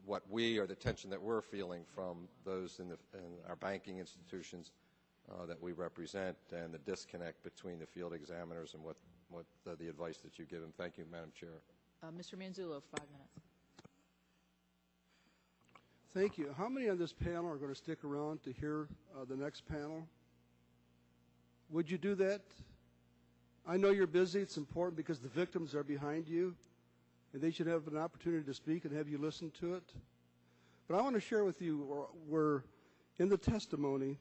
what we or the tension that we're feeling from those in our banking institutions that we represent, and the disconnect between the field examiners and what the advice that you give them. Thank you, Madam Chair. Mr. Manzullo, 5 minutes. Thank you. How many on this panel are going to stick around to hear the next panel? Would you do that? I know you're busy. It's important because the victims are behind you, and they should have an opportunity to speak and have you listen to it. But I want to share with you where in the testimony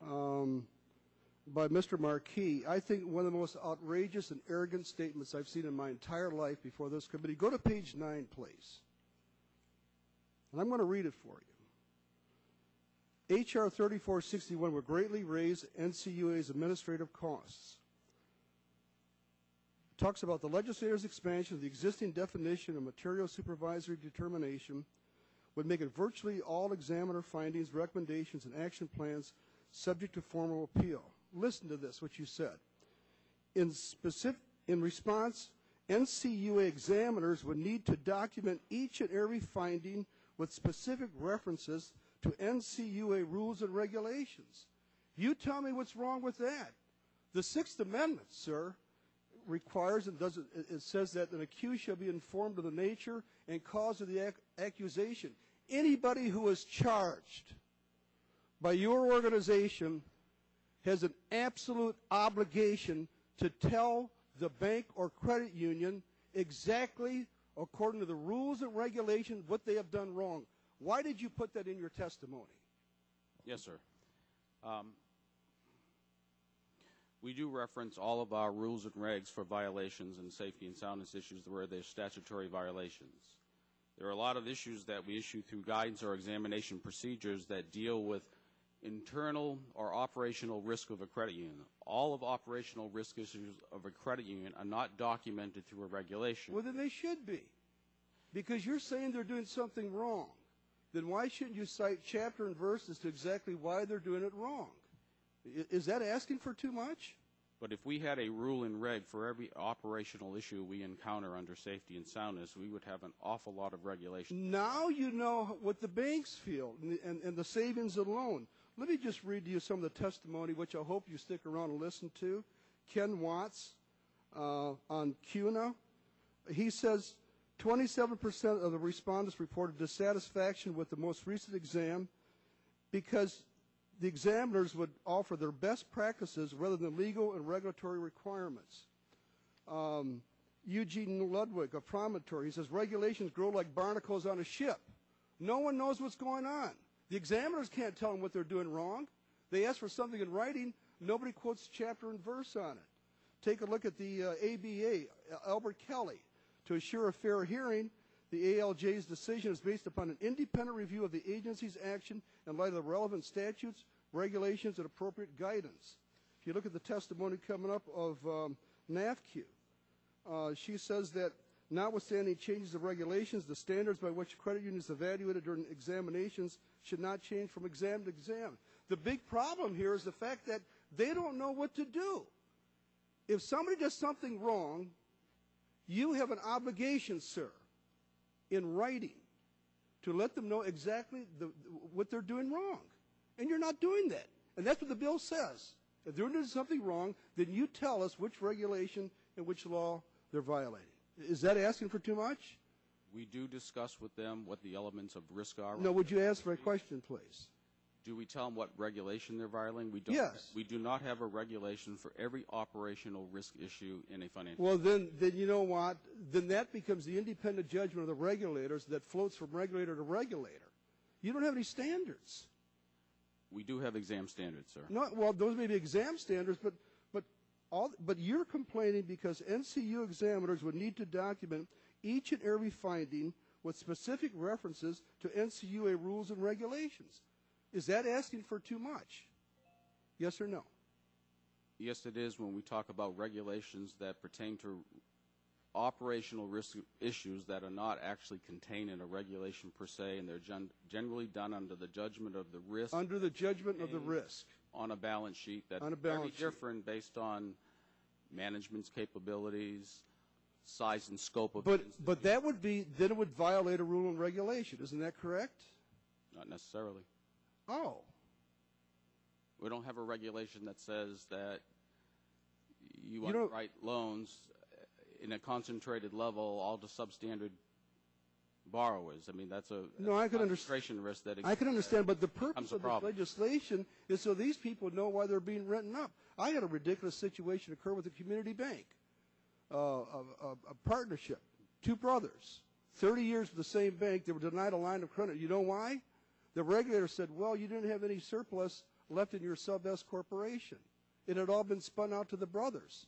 by Mr. Marquis, I think one of the most outrageous and arrogant statements I've seen in my entire life before this committee. Go to page 9, please. And I'm going to read it for you. H.R. 3461 will greatly raise NCUA's administrative costs. It talks about the legislator's expansion of the existing definition of material supervisory determination would make it virtually all examiner findings, recommendations, and action plans subject to formal appeal. Listen to this, what you said. In response, NCUA examiners would need to document each and every finding with specific references to NCUA rules and regulations. You tell me what's wrong with that. The Sixth Amendment, sir, requires and it says that an accused shall be informed of the nature and cause of the accusation. Anybody who is charged by your organization has an absolute obligation to tell the bank or credit union exactly according to the rules and regulations what they have done wrong. Why did you put that in your testimony? Yes, sir. We do reference all of our rules and regs for violations and safety and soundness issues where there's statutory violations. There are a lot of issues that we issue through guidance or examination procedures that deal with internal or operational risk of a credit union. All of operational risk issues of a credit union are not documented through a regulation. Well, then they should be. Because you're saying they're doing something wrong. Then why shouldn't you cite chapter and verse as to exactly why they're doing it wrong? Is that asking for too much? But if we had a rule and reg for every operational issue we encounter under safety and soundness, we would have an awful lot of regulation. Now you know what the banks feel and the savings and loan. Let me just read to you some of the testimony, which I hope you stick around and listen to. Ken Watts on CUNA. He says 27% of the respondents reported dissatisfaction with the most recent exam because the examiners would offer their best practices rather than legal and regulatory requirements. Eugene Ludwig of Promontory, he says, regulations grow like barnacles on a ship. No one knows what's going on. The examiners can't tell them what they're doing wrong. They ask for something in writing. Nobody quotes chapter and verse on it. Take a look at the ABA, Albert Kelly. To assure a fair hearing, the ALJ's decision is based upon an independent review of the agency's action in light of the relevant statutes, regulations, and appropriate guidance. If you look at the testimony coming up of NAFQ, she says that notwithstanding changes of regulations, the standards by which credit unions evaluated during examinations should not change from exam to exam. The big problem here is the fact that they don't know what to do. If somebody does something wrong, you have an obligation, sir, in writing to let them know exactly what they're doing wrong. And you're not doing that. And that's what the bill says. If they're doing something wrong, then you tell us which regulation and which law they're violating. Is that asking for too much? We do discuss with them what the elements of risk are. No, would you ask for a question, please? Do we tell them what regulation they're violating? We don't. Yes. We do not have a regulation for every operational risk issue in a financial. Well, then you know what? Then that becomes the independent judgment of the regulators that floats from regulator to regulator. You don't have any standards. We do have exam standards, sir. No, well, those may be exam standards, but you're complaining because NCU examiners would need to document each and every finding with specific references to NCUA rules and regulations. Is that asking for too much? Yes or no? Yes, it is when we talk about regulations that pertain to operational risk issues that are not actually contained in a regulation per se, and they're generally done under the judgment of the risk. Under the judgment of the risk. On a balance sheet that's very different based on management's capabilities, size and scope of But that would be, then it would violate a rule and regulation. Isn't that correct? Not necessarily. Oh. We don't have a regulation that says that you underwrite loans in a concentrated level all to substandard borrowers. I mean, that's a concentration risk that I can understand, but the purpose of this problem. legislation is so these people know why they're being written up. I had a ridiculous situation occur with a community bank, a partnership, two brothers, 30 years with the same bank. They were denied a line of credit. You know why? The regulator said, well, you didn't have any surplus left in your sub-S corporation. It had all been spun out to the brothers.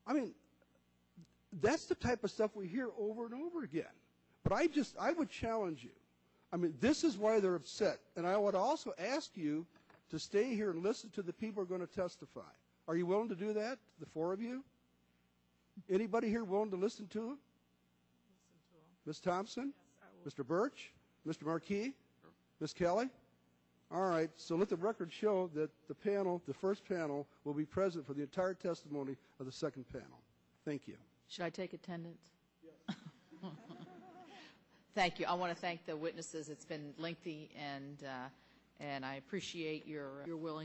I mean, that's the type of stuff we hear over and over again. But I would challenge you. I mean, this is why they're upset. And I would also ask you to stay here and listen to the people who are going to testify. Are you willing to do that, the four of you? Anybody here willing to listen to them? Ms. Thompson? Yes, Mr. Birch? Mr. Marquis? Sure. Ms. Kelly? All right, so let the record show that the panel, the first panel, will be present for the entire testimony of the second panel. Thank you. Should I take attendance? Yes. Thank you. I want to thank the witnesses. It's been lengthy, and I appreciate your willingness